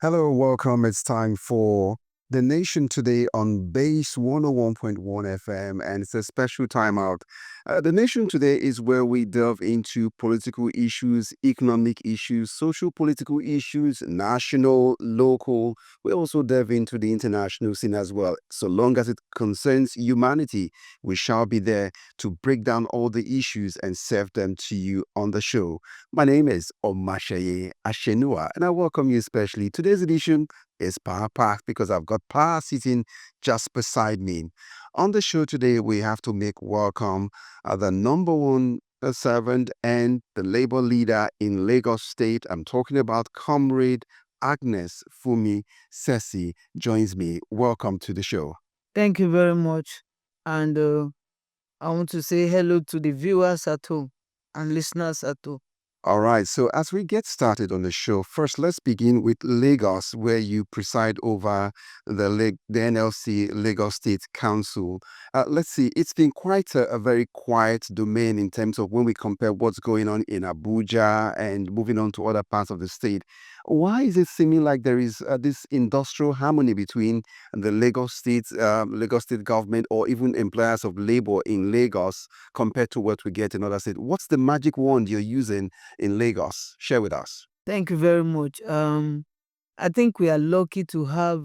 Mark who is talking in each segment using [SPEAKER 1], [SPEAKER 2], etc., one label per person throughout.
[SPEAKER 1] Hello, welcome. It's time for The Nation today on Base 101.1 FM, and it's a special time out. The Nation today is where we delve into political issues, economic issues, social political issues, national, local. We also delve into the international scene as well. So long as it concerns humanity, we shall be there to break down all the issues and serve them to you on the show. My name is Omatseye Atsenuwa, and I welcome you especially. Today's edition is Power Packed because I've got Power sitting just beside me. On the show today, we have to make welcome the number one servant and the labor leader in Lagos State. I'm talking about Comrade Agnes Funmi Sessi joins me. Welcome to the show.
[SPEAKER 2] Thank you very much. And I want to say hello to the viewers at home and listeners at home.
[SPEAKER 1] All right, so as we get started on the show, first let's begin with Lagos, where you preside over the NLC Lagos State Council. Let's see, it's been quite a very quiet domain in terms of when we compare what's going on in Abuja and moving on to other parts of the state. Why is it seeming like there is this industrial harmony between the Lagos State government, or even employers of labor in Lagos compared to what we get in other states? What's the magic wand you're using in Lagos? Share with us.
[SPEAKER 2] Thank you very much. I think we are lucky to have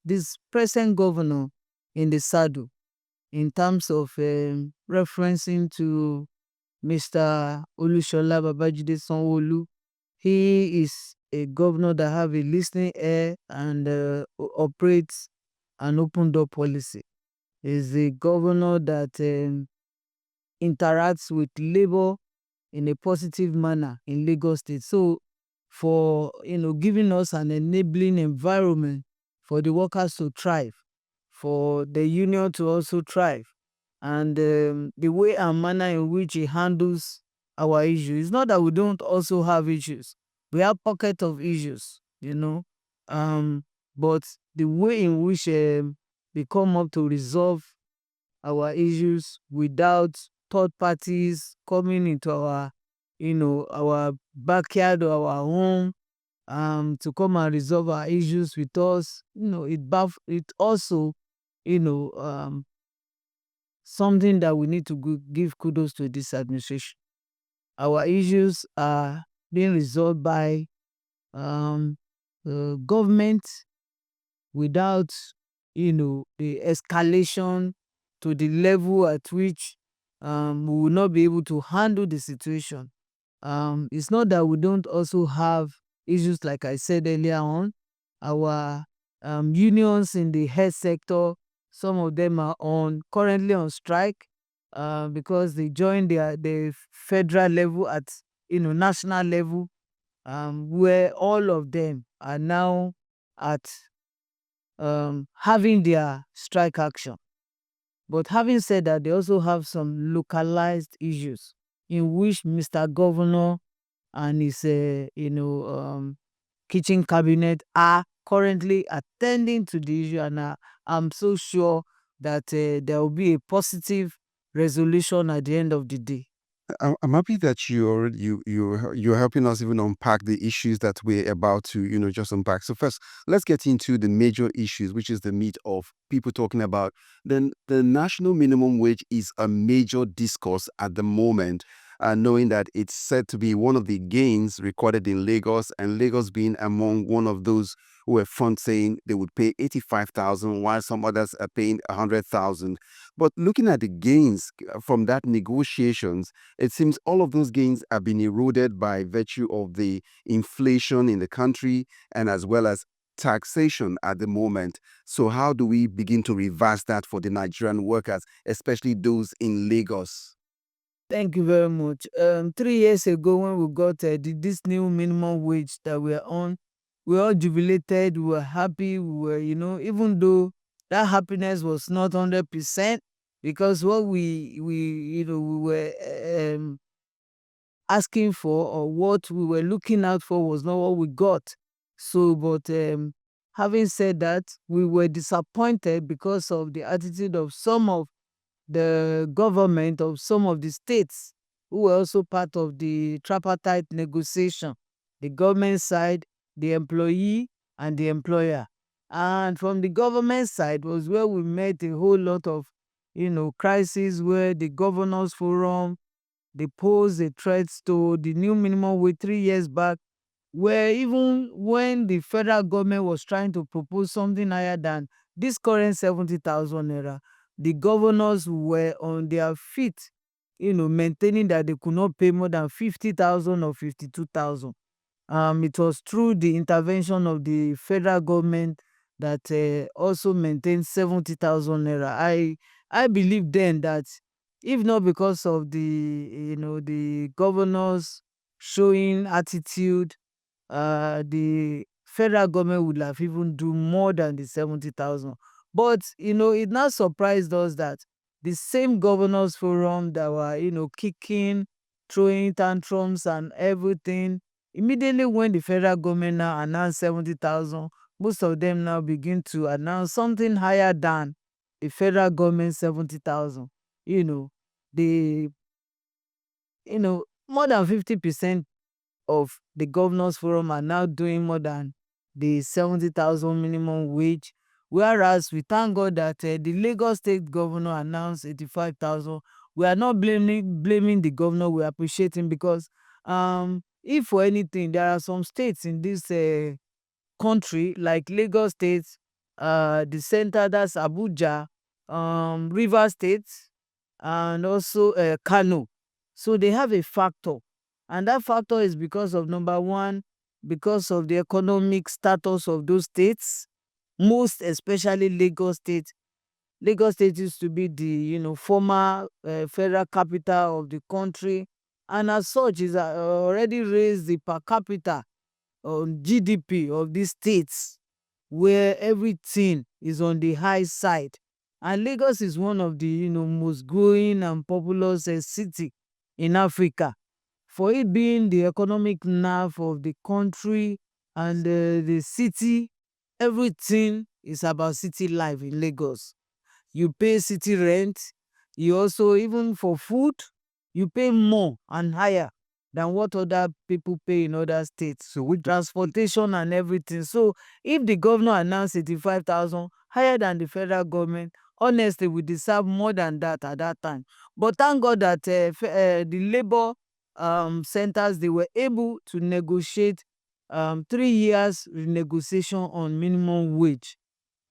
[SPEAKER 2] this present governor in the saddle in terms of referencing to Mr. Olushola Babajide Sanwo-Olu. He is a governor that have a listening ear and operates an open door policy. Is a governor that interacts with labor in a positive manner in Lagos State. So for giving us an enabling environment for the workers to thrive, for the union to also thrive, and the way and manner in which he handles our issues. It's not that we don't also have issues. We have pocket of issues. But the way in which we come up to resolve our issues without third parties coming into our backyard or our home to come and resolve our issues with us. It also, you know, um, something that we need to give kudos to this administration. Our issues are being resolved by government without, the escalation to the level at which we will not be able to handle the situation. It's not that we don't also have issues, like I said earlier on. Our unions in the health sector, some of them are currently on strike because they joined the federal level at national level, where all of them are now at having their strike action. But having said that, they also have some localized issues in which Mr. Governor and his kitchen cabinet are currently attending to the issue, and I'm so sure that there will be a positive resolution at the end of the day.
[SPEAKER 1] I'm happy that you're helping us even unpack the issues that we're about to just unpack. So first, let's get into the major issues, which is the meat of people talking about. Then the national minimum wage is a major discourse at the moment, knowing that it's said to be one of the gains recorded in Lagos, and Lagos being among one of those who were front saying they would pay 85,000, while some others are paying 100,000. But looking at the gains from that negotiations, it seems all of those gains have been eroded by virtue of the inflation in the country and as well as taxation at the moment. So how do we begin to reverse that for the Nigerian workers, especially those in Lagos?
[SPEAKER 2] Thank you very much. 3 years ago, when we got this new minimum wage that we're on, we all jubilated, we were happy, we were, even though that happiness was not 100%, because what we were asking for, or what we were looking out for, was not what we got. So, but having said that, we were disappointed because of the attitude of some of the government of some of the states who were also part of the tripartite negotiation. The government side, the employee, and the employer. And from the government side was where we met a whole lot of, crises, where the governors forum, they posed a threat to the new minimum wage 3 years back, where even when the federal government was trying to propose something higher than this current 70,000 naira, the governors were on their feet, maintaining that they could not pay more than 50,000 or 52,000. It was through the intervention of the federal government that also maintained 70,000 naira. I believe then that if not because of the governors showing attitude, the federal government would have even do more than the 70,000. But it now surprised us that the same governors forum that were kicking, throwing tantrums and everything, immediately when the federal government now announced 70,000, most of them now begin to announce something higher than the federal government 70,000. The more than 50% of the governors forum are now doing more than the 70,000 minimum wage, whereas we thank God that the Lagos state governor announced 85,000. We are not blaming the governor, we appreciate him, because if for anything, there are some states in this country like Lagos State, the center, that's Abuja, Rivers State, and also Kano. So they have a factor, and that factor is because of, number one, because of the economic status of those states, most especially Lagos State. Lagos State used to be the former federal capital of the country, and as such is already raised the per capita GDP of these states, where everything is on the high side. And Lagos is one of the most growing and populous city in Africa. For it being the economic nerve of the country and the city, everything is about city life in Lagos. You pay city rent, you also, even for food, you pay more and higher than what other people pay in other states.
[SPEAKER 1] So with
[SPEAKER 2] Transportation and everything. So if the governor announced 85,000 higher than the federal government, honestly, we deserve more than that at that time. But thank God that the labor centers, they were able to negotiate 3 years renegotiation on minimum wage,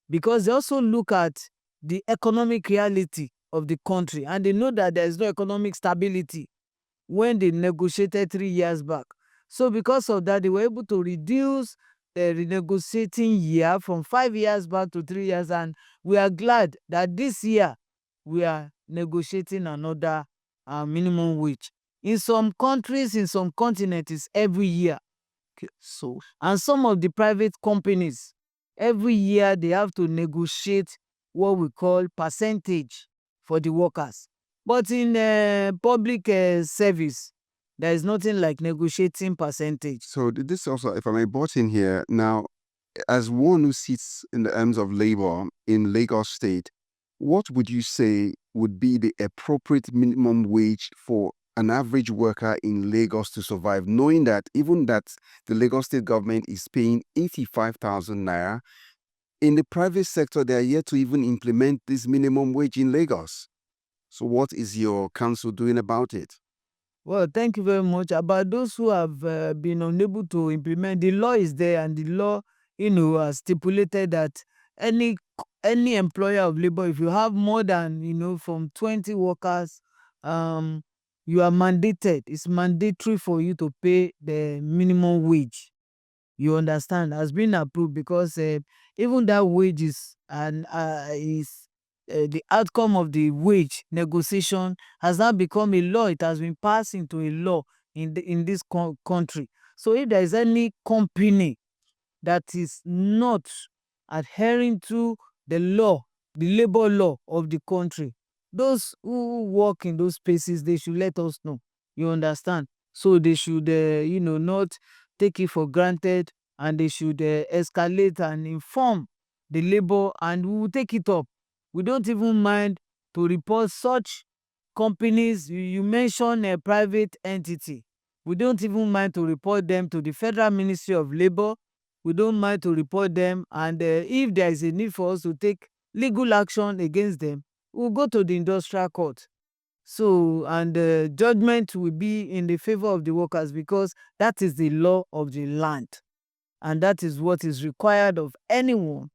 [SPEAKER 2] because they also look at the economic reality of the country, and they know that there is no economic stability when they negotiated 3 years back. So because of that, they were able to reduce the renegotiating year from 5 years back to 3 years, and we are glad that this year we are negotiating another minimum wage. In some countries, in some continents, it's every year. So, and some of the private companies, every year they have to negotiate what we call percentage for the workers. But in public service, there is nothing like negotiating percentage.
[SPEAKER 1] So this also, if I may butt in here now, as one who sits in the arms of labor in Lagos State, what would you say would be the appropriate minimum wage for an average worker in Lagos to survive, knowing that even that the Lagos State government is paying 85,000 naira, in the private sector, they are yet to even implement this minimum wage in Lagos. So what is your council doing about it?
[SPEAKER 2] Well, thank you very much. About those who have been unable to implement, the law is there, and the law, has stipulated that any employer of labor, if you have more than from 20 workers, you are mandated. It's mandatory for you to pay the minimum wage. You understand, has been approved, because even that wage is the outcome of the wage negotiation has now become a law. It has been passed into a law in this country. So if there is any company that is not adhering to the law, the labor law of the country, those who work in those spaces, they should let us know. You understand? So they should, not take it for granted, and they should escalate and inform the labor, and we will take it up. We don't even mind to report such companies. You mention a private entity. We don't even mind to report them to the Federal Ministry of Labor. we don't mind to report them, and if there is a need for us to take legal action against them, we'll go to the industrial court. So, and judgment will be in the favor of the workers, because that is the law of the land, and that is what is required of anyone,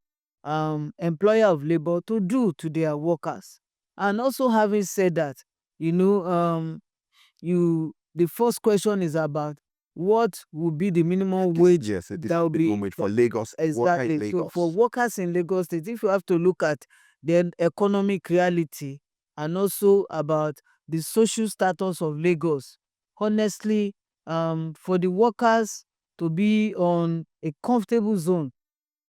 [SPEAKER 2] employer of labor, to do to their workers. And also, having said that, you know, the first question is about what would be the minimum wage.
[SPEAKER 1] Yes, the
[SPEAKER 2] that will be
[SPEAKER 1] minimum wage for Lagos, worker in
[SPEAKER 2] exactly. So for
[SPEAKER 1] Lagos.
[SPEAKER 2] workers in Lagos State, if you have to look at the economic reality, and also about the social status of Lagos, honestly, for the workers to be on a comfortable zone,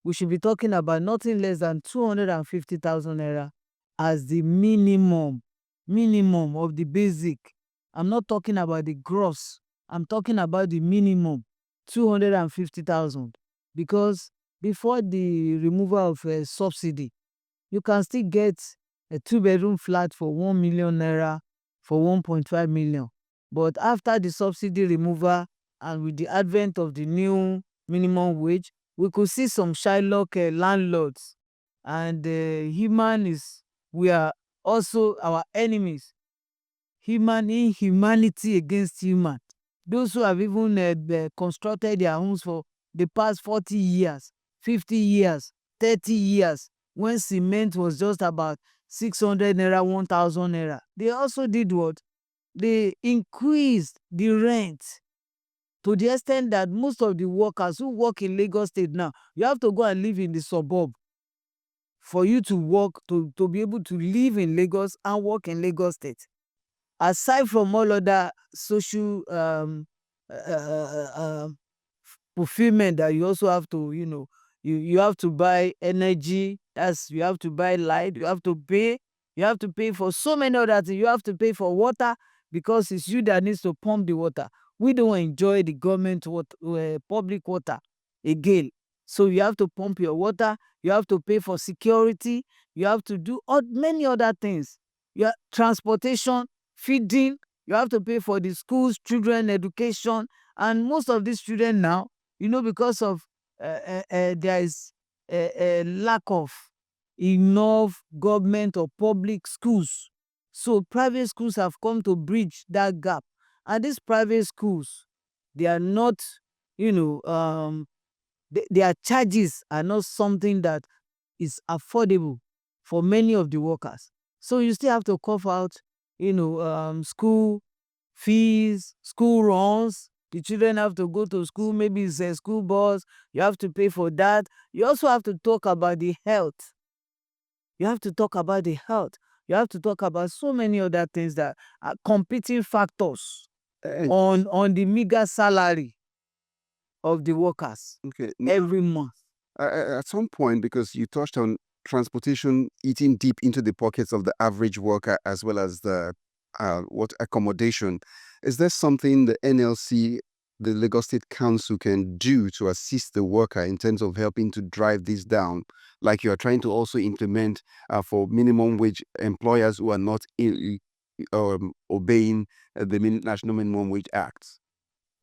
[SPEAKER 2] we should be talking about nothing less than 250,000 naira as the minimum of the basic. I'm not talking about the gross. I'm talking about the minimum, 250,000. Because before the removal of a subsidy, you can still get a two-bedroom flat for 1 million naira, for 1.5 million. But after the subsidy removal, and with the advent of the new minimum wage, we could see some Shylock landlords, and we are also our enemies. Inhumanity against human. Those who have even constructed their homes for the past 40 years, 50 years, 30 years, when cement was just about 600 naira, 1,000 naira. They also did what? They increased the rent, to the extent that most of the workers who work in Lagos State now, you have to go and live in the suburb for you to work, to be able to live in Lagos and work in Lagos State. Aside from all other social fulfillment that you also have to, you have to buy energy, that's, you have to buy light, you have to pay for so many other things. You have to pay for water, because it's you that needs to pump the water. We don't enjoy the government water, public water again. So you have to pump your water, you have to pay for security, you have to do many other things. Transportation, feeding, you have to pay for the schools, children education. And most of these children now, because of there is a lack of enough government or public schools, so private schools have come to bridge that gap. And these private schools, they are not, their charges are not something that is affordable for many of the workers. So you still have to cough out, school fees, school runs. The children have to go to school, maybe it's a school bus, you have to pay for that. You also have to talk about the health. You have to talk about the health. You have to talk about so many other things that are competing factors
[SPEAKER 1] And
[SPEAKER 2] on the meager salary of the workers
[SPEAKER 1] okay,
[SPEAKER 2] every month.
[SPEAKER 1] at some point, because you touched on transportation eating deep into the pockets of the average worker, as well as the what accommodation, is there something the NLC, the Lagos State Council, can do to assist the worker in terms of helping to drive this down, like you are trying to also implement for minimum wage employers who are not obeying the National Minimum Wage Act?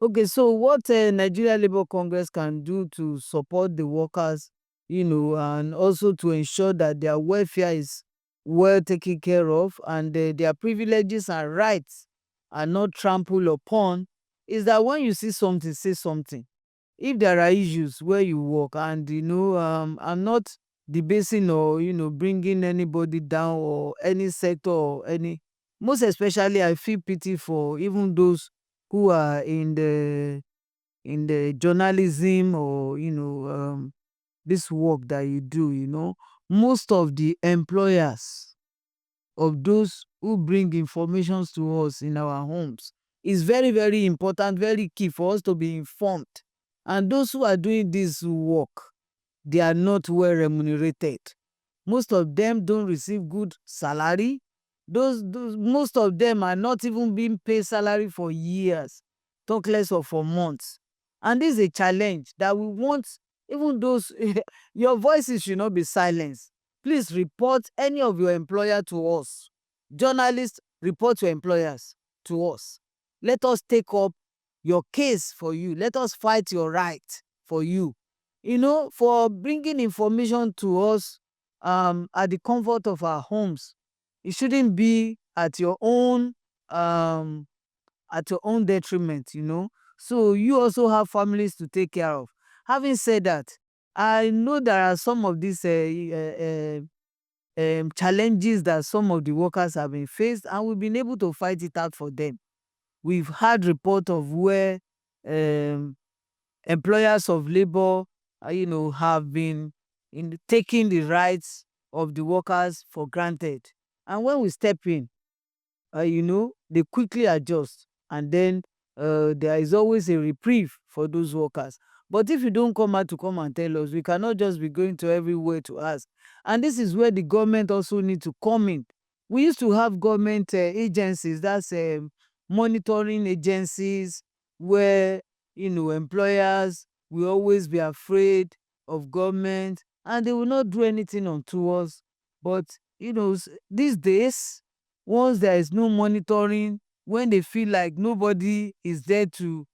[SPEAKER 2] Okay, so what Nigeria Labour Congress can do to support the workers, and also to ensure that their welfare is well taken care of, and their privileges and rights are not trampled upon, is that when you see something, say something. If there are issues where you work, and I'm not debasing or bringing anybody down, or any sector, or any, most especially I feel pity for even those who are in the journalism, or this work that you do. Most of the employers of those who bring informations to us in our homes, is very, very important, very key for us to be informed. And those who are doing this work, they are not well remunerated. Most of them don't receive good salary. Most of them are not even being paid salary for years, talk less of for months. And this is a challenge that we want, even those your voices should not be silenced. Please report any of your employer to us. Journalists, report your employers to us. Let us take up your case for you. Let us fight your right for you. for bringing information to us at the comfort of our homes. It shouldn't be um, at your own detriment. So you also have families to take care of. Having said that, I know there are some of these challenges that some of the workers have been faced, and we've been able to fight it out for them. We've had report of where um, employers of labor, have been taking the rights of the workers for granted. And when we step in, they quickly adjust, and then there is always a reprieve for those workers. But if you don't come out to come and tell us, we cannot just be going to everywhere to ask. And this is where the government also need to come in. We used to have government agencies, that's monitoring agencies, where employers will always be afraid of government, and they will not do anything unto us. But these days, once there is no monitoring, when they feel like nobody is there to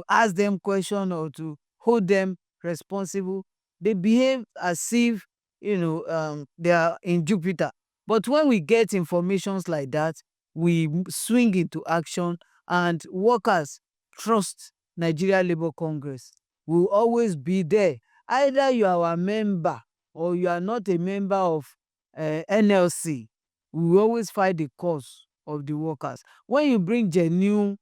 [SPEAKER 2] ask them question or to hold them responsible, they behave as if they are in Jupiter. But when we get informations like that, we swing into action, and workers trust Nigeria Labour Congress. Will always be there. Either you are a member or you are not a member of NLC, we will always fight the cause of the workers. When you bring genuine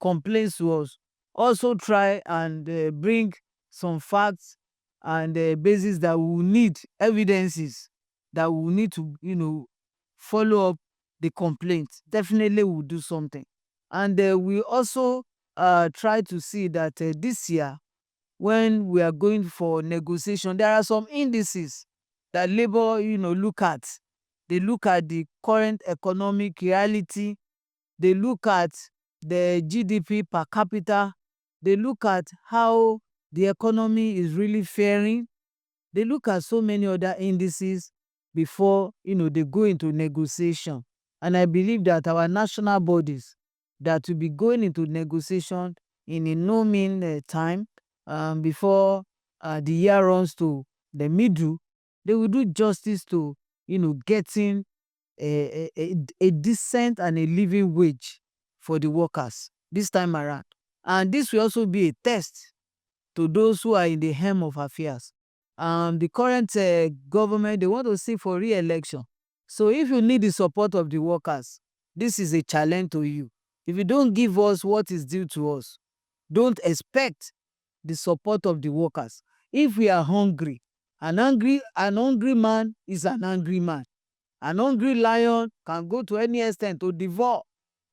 [SPEAKER 2] complaints to us, also try and bring some facts and basis that we will need, evidences that we will need to follow up the complaint. Definitely we will do something. And we also try to see that this year, when we are going for negotiation, there are some indices that labor look at. They look at the current economic reality, they look at the GDP per capita, they look at how the economy is really faring, they look at so many other indices before they go into negotiation. And I believe that our national bodies that will be going into negotiation in a no mean time, before the year runs to the middle, they will do justice to getting a decent and a living wage for the workers this time around. And this will also be a test to those who are in the helm of affairs. The current government, they want to seek for re-election. So if you need the support of the workers, this is a challenge to you. If you don't give us what is due to us, don't expect the support of the workers. If we are hungry, an hungry man is an angry man. An hungry lion can go to any extent to devour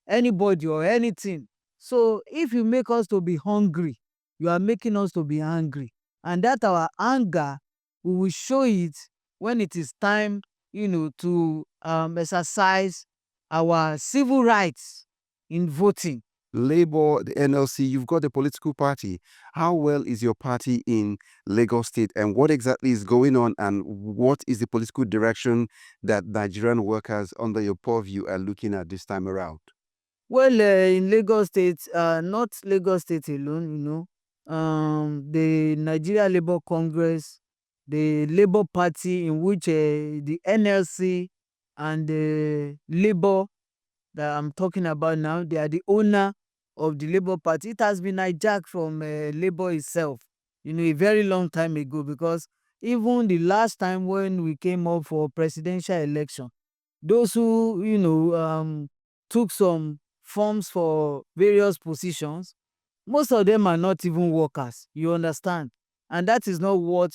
[SPEAKER 2] anybody or anything. So if you make us to be hungry, you are making us to be angry. And that our anger, we will show it when it is time, to exercise our civil rights in voting.
[SPEAKER 1] Labour, the NLC, you've got a political party. How well is your party in Lagos State, and what exactly is going on, and what is the political direction that Nigerian workers under your purview are looking at this time around?
[SPEAKER 2] Well, in Lagos State, not Lagos State alone, the Nigeria Labour Congress, the Labour Party, in which the NLC and the Labour that I'm talking about now, they are the owner of the Labour Party. It has been hijacked from Labour itself, a very long time ago, because even the last time when we came up for presidential election, those who took some forms for various positions, most of them are not even workers, you understand. And that is not what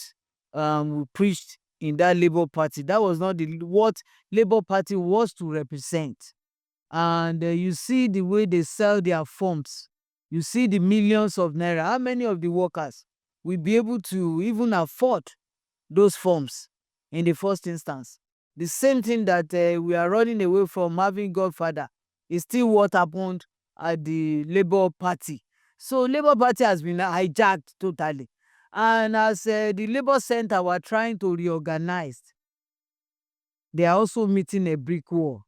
[SPEAKER 2] we preached in that Labour Party. That was not what Labour Party was to represent. And you see the way they sell their forms, you see the millions of naira. How many of the workers will be able to even afford those forms in the first instance? The same thing that we are running away from having Godfather is still what happened at the Labour Party. So Labour Party has been hijacked totally. And as the Labour Center were trying to reorganize, they are also meeting a brick wall.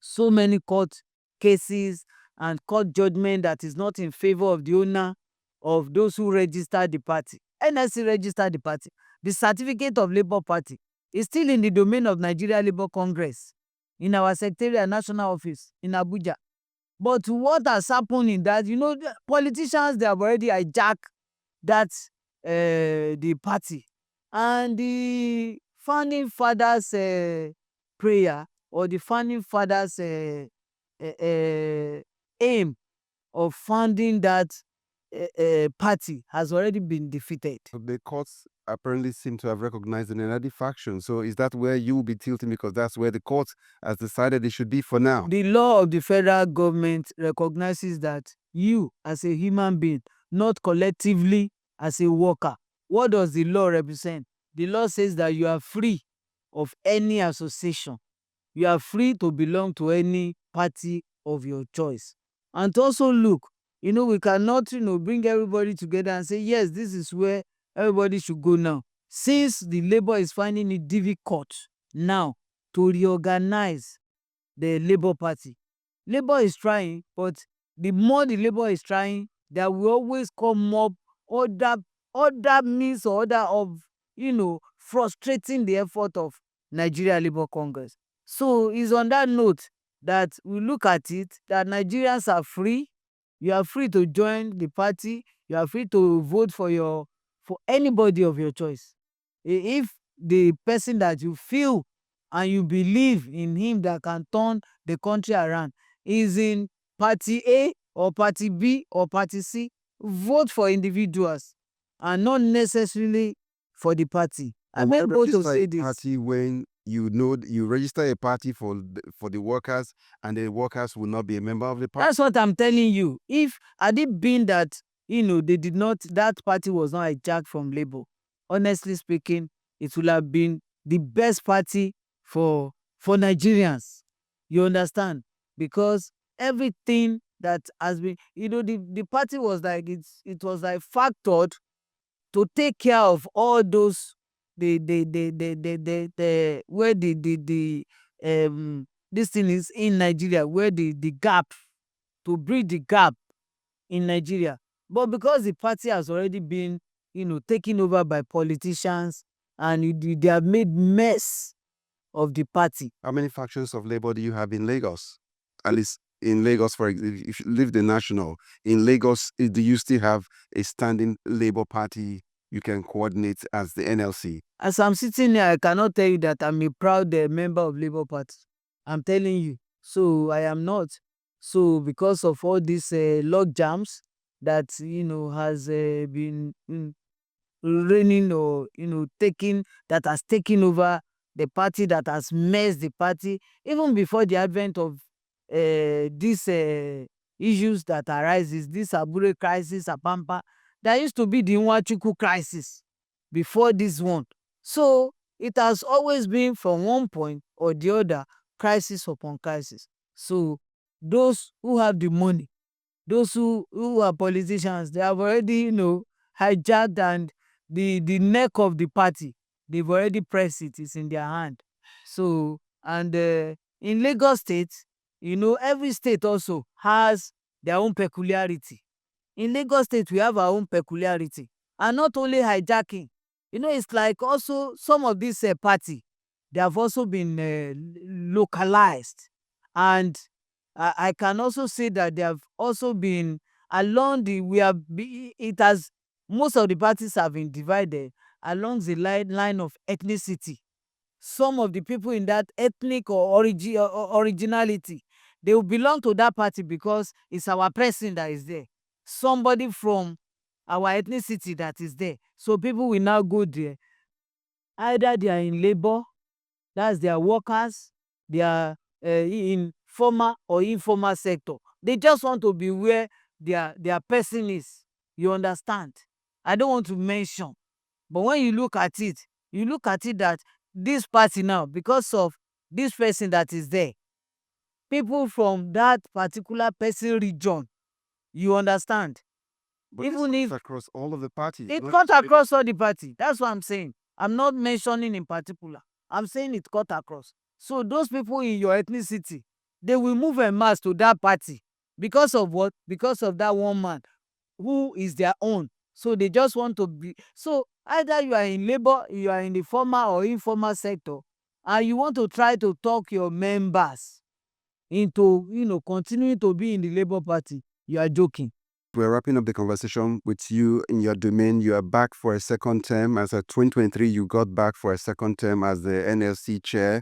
[SPEAKER 2] So many court cases and court judgment that is not in favor of the owner of those who registered the party. NLC registered the party. The certificate of Labour Party is still in the domain of Nigeria Labour Congress in our secretariat national office in Abuja. But what has happened in that, the politicians, they have already hijacked that the party, and the founding fathers prayer, or the founding fathers aim of founding that party has already been defeated.
[SPEAKER 1] The courts apparently seem to have recognized an another faction. So is that where you will be tilting, because that's where the court has decided it should be for now?
[SPEAKER 2] The law of the federal government recognizes that you, as a human being, not collectively as a worker. What does the law represent? The law says that you are free of any association. You are free to belong to any party of your choice. And to also look, we cannot, bring everybody together and say, yes, this is where everybody should go now. Since the Labour is finding it difficult now to reorganize the Labour Party. Labour is trying, but the more the Labour is trying, there will always come up other means or other of, frustrating the effort of Nigeria Labour Congress. So it's on that note that we look at it, that Nigerians are free. You are free to join the party. You are free to vote for anybody of your choice. If the person that you feel and you believe in him that can turn the country around is in party A or party B or party C, vote for individuals and not necessarily for the party. I'm able to say this.
[SPEAKER 1] Party when you register a party for the workers, and the workers will not be a member of the party.
[SPEAKER 2] That's what I'm telling you. If had it been that that party was not hijacked from Labour, honestly speaking, it would have been the best party for Nigerians. You understand? Because everything that has been, the party was like, it was like factored to take care of all those where this thing is in Nigeria, where the gap, to bridge the gap in Nigeria. But because the party has already been, taken over by politicians, and they have made mess of the party.
[SPEAKER 1] How many factions of Labour do you have in Lagos? At least in Lagos, if you leave the national, in Lagos, do you still have a standing Labour Party you can coordinate as the NLC?
[SPEAKER 2] As I'm sitting here, I cannot tell you that I'm a proud member of Labour Party. I'm telling you. So I am not. So because of all these log jams that has been reigning, or that has taken over the party, that has messed the party, even before the advent of these issues that arises, this Abure crisis, Apampa, there used to be the Nwachukwu crisis before this one. So it has always been, from one point or the other, crisis upon crisis. So those who have the money, those who are politicians, they have already hijacked, and the neck of the party, they've already pressed it. It's in their hand. So, and in Lagos State, every state also has their own peculiarity. In Lagos State, we have our own peculiarity, and not only hijacking. It's like also some of this party, they have also been localized, and I can also say that they have also been along the most of the parties have been divided along the line of ethnicity. Some of the people in that ethnic or originality, they will belong to that party because it's our person that is there. Somebody from our ethnicity that is there. So people will now go there. Either they are in labor, that's their workers, they are in formal or informal sector. They just want to be where their person is. You understand? I don't want to mention. But when you look at it that this party now, because of this person that is there, people from that particular person region, you understand?
[SPEAKER 1] But
[SPEAKER 2] Even
[SPEAKER 1] it
[SPEAKER 2] if
[SPEAKER 1] cuts across all of the parties.
[SPEAKER 2] it cut across all the party. That's what I'm saying. I'm not mentioning in particular. I'm saying it cut across. So those people in your ethnicity, they will move en masse to that party. Because of what? Because of that one man who is their own. So they just want to be. So either you are in labor, you are in the formal or informal sector, and you want to try to talk your members into, continuing to be in the Labour Party, you are joking.
[SPEAKER 1] We're wrapping up the conversation with you in your domain. You are back for a second term. As of 2023, you got back for a second term as the NLC chair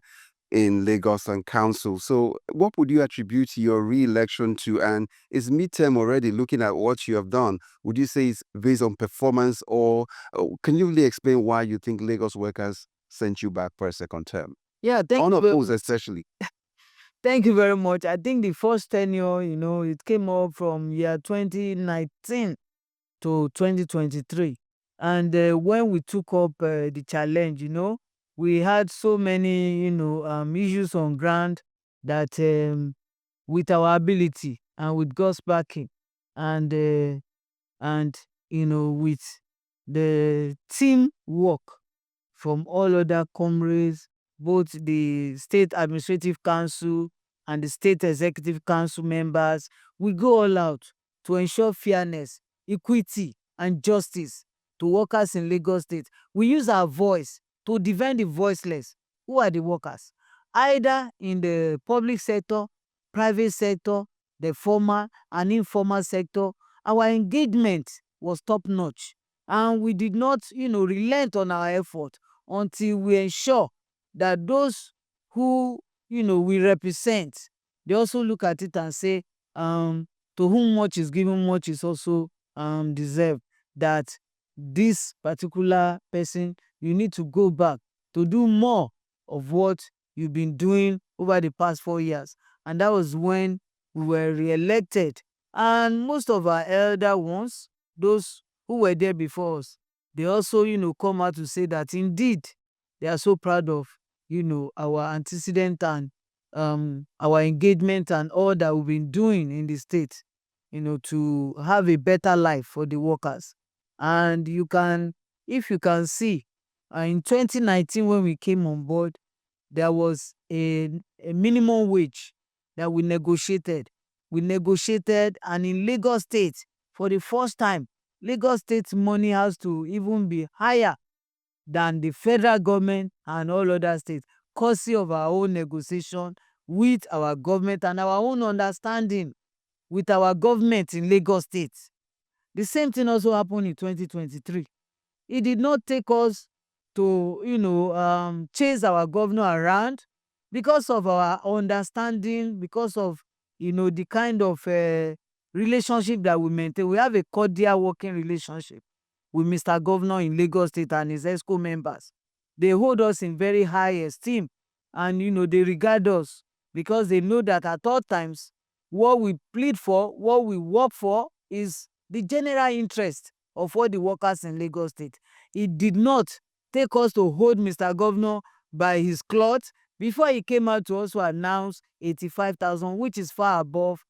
[SPEAKER 1] in Lagos and Council. So what would you attribute your re-election to? And is midterm already looking at what you have done? Would you say it's based on performance, or can you really explain why you think Lagos workers sent you back for a second term?
[SPEAKER 2] Yeah,
[SPEAKER 1] Unopposed, especially.
[SPEAKER 2] thank you very much. I think the first tenure, it came up from year 2019 to 2023. And when we took up the challenge, we had so many, issues on ground that with our ability and with God's backing and with the teamwork from all other comrades, both the state administrative council and the state executive council members, we go all out to ensure fairness, equity, and justice to workers in Lagos State. We use our voice to defend the voiceless. Who are the workers? Either in the public sector, private sector, the formal and informal sector. Our engagement was top notch, and we did not, relent on our effort until we ensure that those who, we represent, they also look at it and say, to whom much is given, much is also deserved. That this particular person, you need to go back to do more of what you've been doing over the past 4 years. And that was when we were re-elected. And most of our elder ones, those who were there before us, they also, come out to say that indeed they are so proud of, our antecedent and our engagement and all that we've been doing in the state, to have a better life for the workers. And if you can see, in 2019 when we came on board, there was a minimum wage that we negotiated. We negotiated, and in Lagos State, for the first time, Lagos State money has to even be higher than the federal government and all other states, courtesy of our own negotiation with our government and our own understanding with our government in Lagos State. The same thing also happened in 2023. It did not take us to, chase our governor around because of our understanding, because of, the kind of relationship that we maintain. We have a cordial working relationship with Mr. Governor in Lagos State and his ESCO members. They hold us in very high esteem, and, they regard us because they know that at all times, what we plead for, what we work for is the general interest of all the workers in Lagos State. It did not take us to hold Mr. Governor by his cloth before he came out to also announce 85,000, which is far above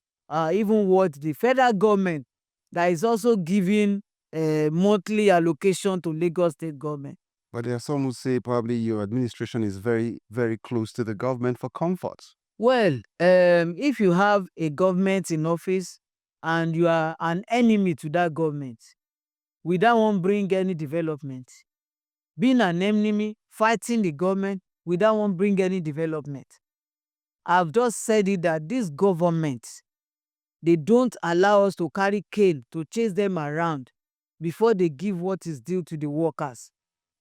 [SPEAKER 2] even what the federal government that is also giving monthly allocation to Lagos State government.
[SPEAKER 1] But there are some who say probably your administration is very, very close to the government for comfort.
[SPEAKER 2] Well, if you have a government in office and you are an enemy to that government, we don't want bring any development. Being an enemy, fighting the government, we don't want bring any development. I've just said it that this government, they don't allow us to carry cane to chase them around before they give what is due to the workers.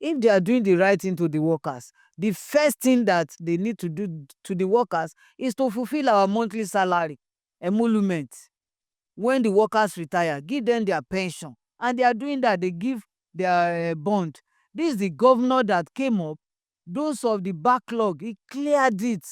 [SPEAKER 2] If they are doing the right thing to the workers, the first thing that they need to do to the workers is to fulfill our monthly salary, emolument. When the workers retire, give them their pension. And they are doing that, they give their bond. This is the governor that came up. Those of the backlog, he cleared it.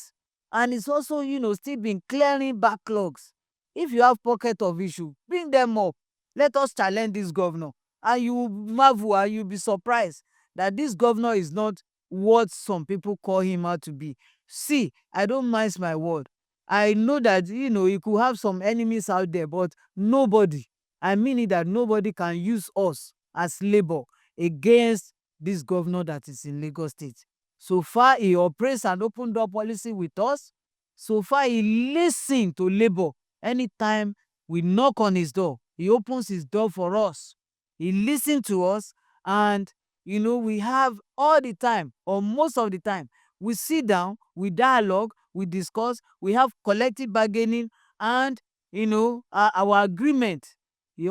[SPEAKER 2] And it's also, still been clearing backlogs. If you have pocket of issue, bring them up. Let us challenge this governor. And you will marvel and you'll be surprised that this governor is not what some people call him out to be. See, I don't mince my word. I know that, he could have some enemies out there, but nobody, I mean it, that nobody can use us as labor against this governor that is in Lagos State. So far, he operates an open door policy with us. So far, he listens to labor. Anytime we knock on his door, He opens his door for us. He listens to us, and we have all the time, or most of the time, we sit down, we dialogue, we discuss, we have collective bargaining, and our agreement. The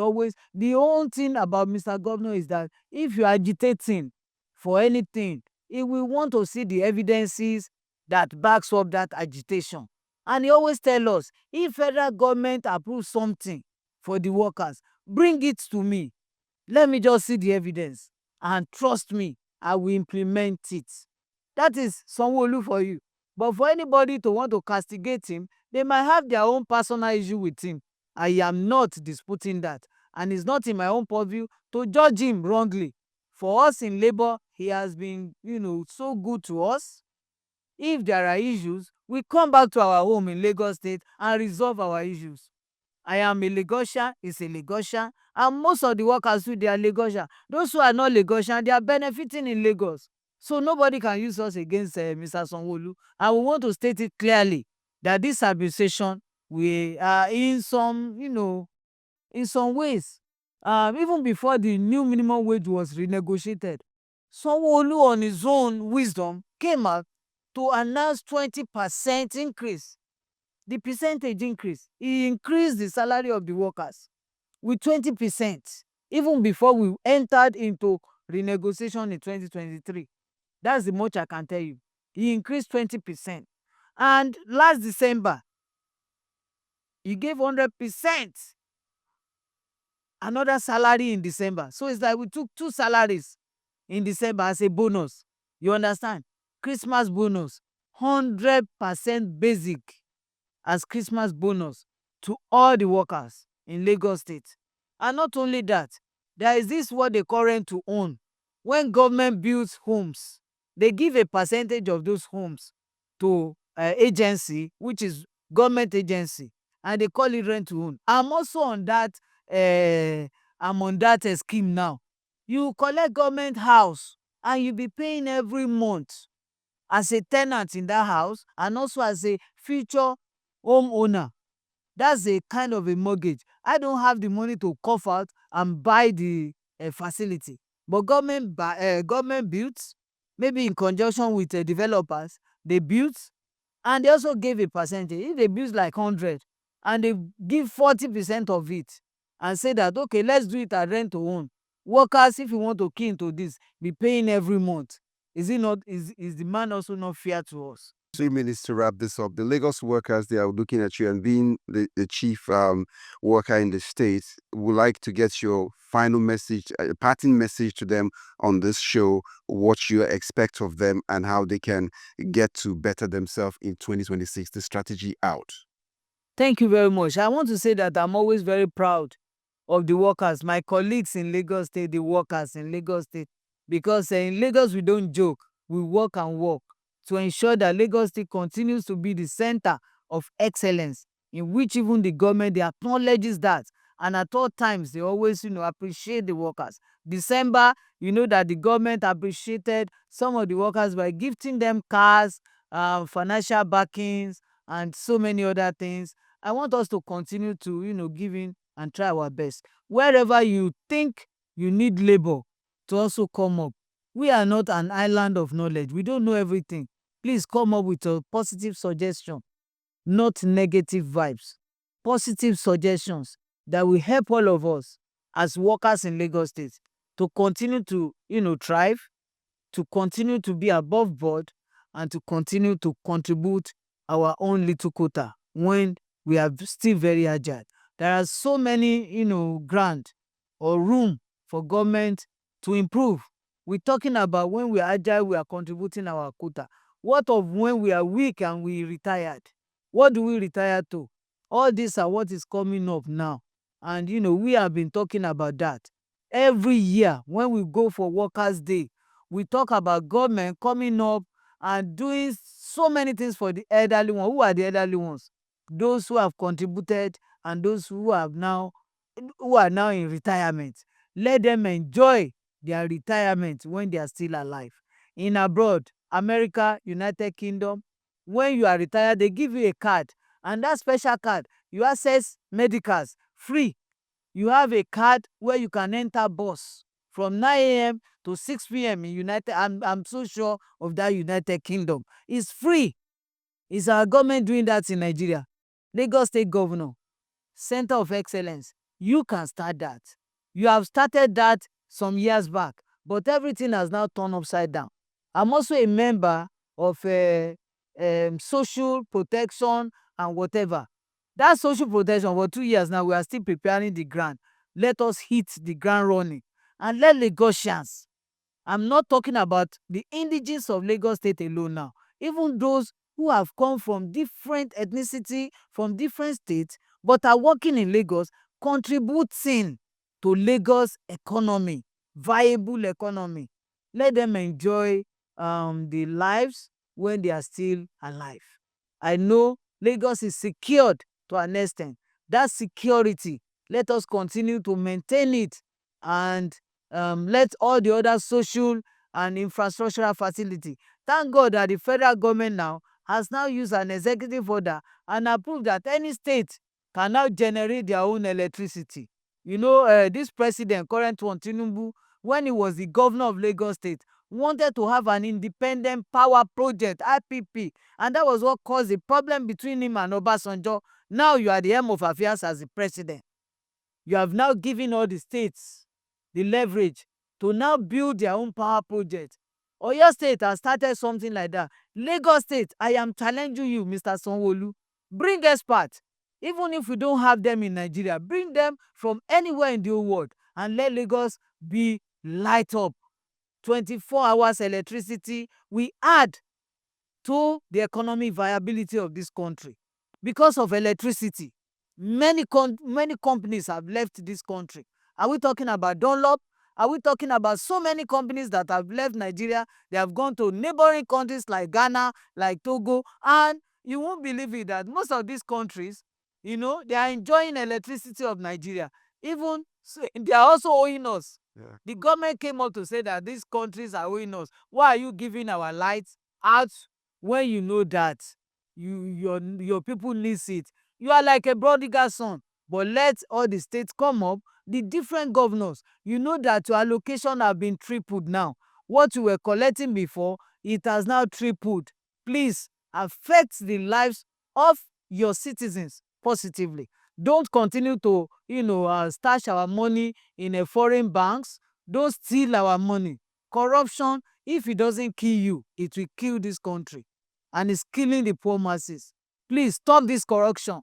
[SPEAKER 2] whole thing about Mr. Governor is that if you're agitating for anything, he will want to see the evidences that backs up that agitation. And he always tell us, if federal government approves something for the workers, bring it to me. Let me just see the evidence, and trust me, I will implement it. That is Sanwo-Olu for you. But for anybody to want to castigate him, they might have their own personal issue with him. I am not disputing that, and it's not in my own purview to judge him wrongly. For us in Labour, he has been, so good to us. If there are issues, we come back to our home in Lagos State and resolve our issues. I am a Lagosian, he's a Lagosian, and most of the workers too, they are Lagosian. Those who are not Lagosian, they are benefiting in Lagos. So nobody can use us against Mr. Sanwo-Olu. And we want to state it clearly that this administration, we are in some, in some ways, even before the new minimum wage was renegotiated, Sanwo-Olu on his own wisdom came out to announce 20% increase. The percentage increase. He increased the salary of the workers with 20%, even before we entered into renegotiation in 2023. That's the much I can tell you. He increased 20%. And last December, he gave 100% another salary in December. So it's like we took 2 salaries in December as a bonus. You understand? Christmas bonus, 100% basic as Christmas bonus to all the workers in Lagos State. And not only that, there is this what they call rent to own. When government builds homes, they give a percentage of those homes to agency, which is government agency, and they call it rent to own. I'm also on that. I'm on that scheme now. You collect government house, and you be paying every month as a tenant in that house, and also as a future homeowner. That's a kind of a mortgage. I don't have the money to cough out and buy the facility, but government built, maybe in conjunction with developers, they built, and they also gave a percentage. If they build like 100 and they give 40% of it and say that, okay, let's do it at rent to own, workers, if you want to key into this, be paying every month. Is the man also not fair to us?
[SPEAKER 1] 3 minutes to wrap this up. The Lagos workers, they are looking at you, and being the chief worker in the state, would like to get your final message, a parting message to them on this show, what you expect of them and how they can get to better themselves in 2026, the strategy out.
[SPEAKER 2] Thank you very much. I want to say that I'm always very proud of the workers, my colleagues in Lagos State, the workers in Lagos State, because in Lagos we don't joke, we work and work to ensure that Lagos State continues to be the center of excellence, in which even the government, they acknowledges that, and at all times they always appreciate the workers. December, that the government appreciated some of the workers by gifting them cars, financial backings, and so many other things. I want us to continue to give in and try our best. Wherever you think you need labor to also come up, we are not an island of knowledge. We don't know everything. Please come up with a positive suggestion, not negative vibes. Positive suggestions that will help all of us as workers in Lagos State to continue to thrive, to continue to be above board, and to continue to contribute our own little quota when we are still very agile. There are so many grant or room for government to improve. We're talking about when we are agile, we are contributing our quota. What of when we are weak and we retired? What do we retire to? All these are what is coming up now. And we have been talking about that. Every year when we go for Workers' Day, we talk about government coming up and doing so many things for the elderly ones. Who are the elderly ones? Those who have contributed and those who are now in retirement. Let them enjoy their retirement when they are still alive. In abroad, America, United Kingdom, when you are retired, they give you a card, and that special card, you access medicals free. You have a card where you can enter bus from 9 a.m. to 6 p.m. in United. I'm so sure of that United Kingdom. It's free. Is our government doing that in Nigeria? Lagos State Governor, Center of Excellence. You can start that. You have started that some years back, but everything has now turned upside down. I'm also a member of social protection and whatever. That social protection for 2 years now, we are still preparing the ground. Let us hit the ground running and let Lagosians. I'm not talking about the indigenes of Lagos State alone now. Even those who have come from different ethnicity, from different states, but are working in Lagos, contributing to Lagos economy, viable economy. Let them enjoy the lives when they are still alive. I know Lagos is secured to an extent. That security, let us continue to maintain it, and let all the other social and infrastructural facility. Thank God that the federal government now has now used an executive order and approved that any state can now generate their own electricity. You know, this president, current one, Tinubu, when he was the governor of Lagos State, wanted to have an independent power project, IPP, and that was what caused the problem between him and Obasanjo. Now you are the helm of affairs as the president. You have now given all the states the leverage to now build their own power project. Oyo State has started something like that. Lagos State, I am challenging you, Mr. Sanwo-Olu. Bring experts. Even if we don't have them in Nigeria, bring them from anywhere in the whole world and let Lagos be light up. 24 hours electricity we add to the economic viability of this country. Because of electricity, many companies have left this country. Are we talking about Dunlop? Are we talking about so many companies that have left Nigeria? They have gone to neighboring countries like Ghana, like Togo, and you won't believe it that most of these countries, they are enjoying electricity of Nigeria. Even they are also owing us.
[SPEAKER 1] Yeah.
[SPEAKER 2] The government came up to say that these countries are owing us. Why are you giving our lights out when you know that your people needs it? You are like a prodigal son. But let all the states come up, the different governors. You know that your allocation have been tripled now. What you were collecting before, it has now tripled. Please affect the lives of your citizens positively. Don't continue to stash our money in a foreign banks. Don't steal our money. Corruption, if it doesn't kill you, it will kill this country, and it's killing the poor masses. Please stop this corruption,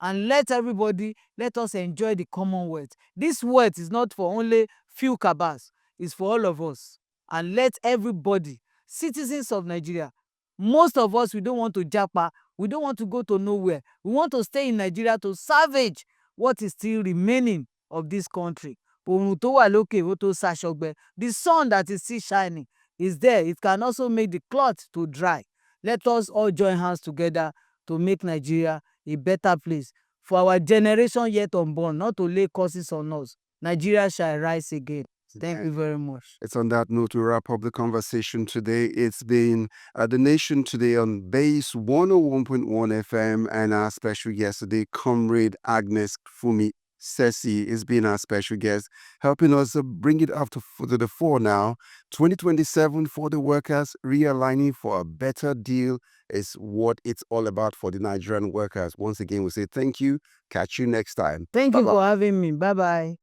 [SPEAKER 2] and let us enjoy the common wealth. This wealth is not for only few cabals, it's for all of us. And let everybody, citizens of Nigeria, most of us, we don't want to japa, we don't want to go to nowhere. We want to stay in Nigeria to salvage what is still remaining of this country. Òrùn tó wà lókè ó tó ṣaṣọgbẹ. The sun that is still shining is there. It can also make the cloth to dry. Let us all join hands together to make Nigeria a better place for our generation yet unborn, not to lay curses on us. Nigeria shall rise again. Thank you very much.
[SPEAKER 1] It's on that note we wrap up the conversation today. It's been The Nation today on Base 101.1 FM, and our special guest today, Comrade Agnes Funmi Sessi, is being our special guest, helping us bring it up to the fore now. 2027 for the workers, realigning for a better deal is what it's all about for the Nigerian workers. Once again, we say thank you. Catch you next time.
[SPEAKER 2] Thank you for having me. Bye-bye.